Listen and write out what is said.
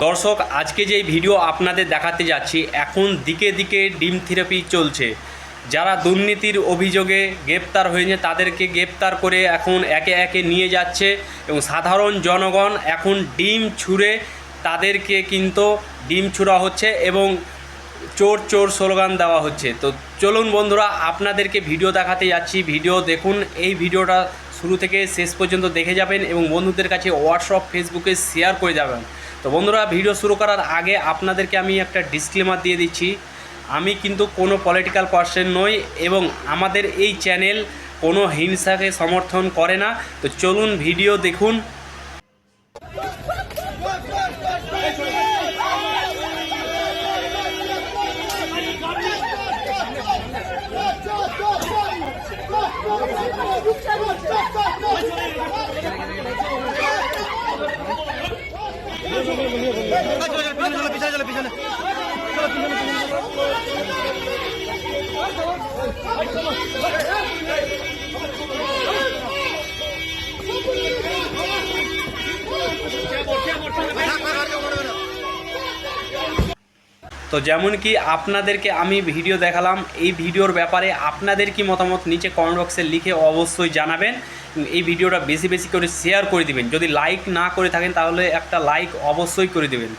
দর্শক, আজকে যে ভিডিও আপনাদের দেখাতে যাচ্ছি, এখন দিকে দিকে ডিম থেরাপি চলছে। যারা দুর্নীতির অভিযোগে গ্রেপ্তার হয়েছে তাদেরকে গ্রেপ্তার করে এখন একে একে নিয়ে যাচ্ছে এবং সাধারণ জনগণ এখন ডিম ছুঁড়ে তাদেরকে কিন্তু ডিম ছুঁড়া হচ্ছে এবং চোর চোর স্লোগান দেওয়া হচ্ছে। তো চলুন বন্ধুরা, আপনাদেরকে ভিডিও দেখাতে যাচ্ছি। ভিডিও দেখুন, এই ভিডিওটা শুরু থেকে শেষ পর্যন্ত দেখে যাবেন এবং বন্ধুদের কাছে হোয়াটসঅ্যাপ ফেসবুকে শেয়ার করে যাবেন। তো বন্ধুরা, ভিডিও শুরু করার আগে আপনাদেরকে আমি একটা ডিসক্লেমার দিয়ে দিচ্ছি। আমি কিন্তু কোনো পলিটিক্যাল পার্সন নই এবং আমাদের এই চ্যানেল কোনো হিংসাকে সমর্থন করে না। তো চলুন ভিডিও দেখুন। তো যেমন কি আপনাদেরকে আমি ভিডিও দেখালাম, এই ভিডিওর ব্যাপারে আপনাদের কি মতামত নিচে কমেন্ট বক্সে লিখে অবশ্যই জানাবেন। এই ভিডিওটা বেশি বেশি করে শেয়ার করে দিবেন। যদি লাইক না করে থাকেন তাহলে একটা লাইক অবশ্যই করে দেবেন।